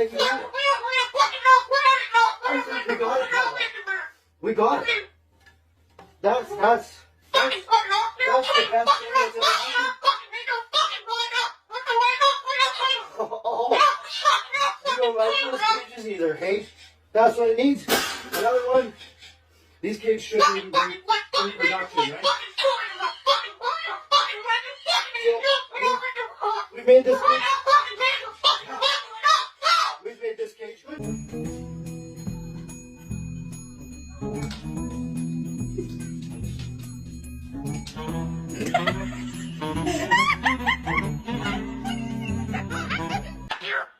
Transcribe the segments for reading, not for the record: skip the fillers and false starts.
think we got it. I think we got it, Paula. We got it. That's the best thing that's ever happened. Oh, you don't like those cages either, hey? That's what it needs. Another one. These cages shouldn't even be in production, right? We made this cage. We made this cage good.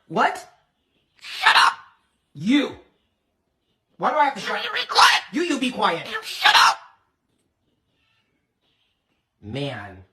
What? Shut up! You! Why do I have to shut up? You be quiet! You be quiet! You shut up! Man.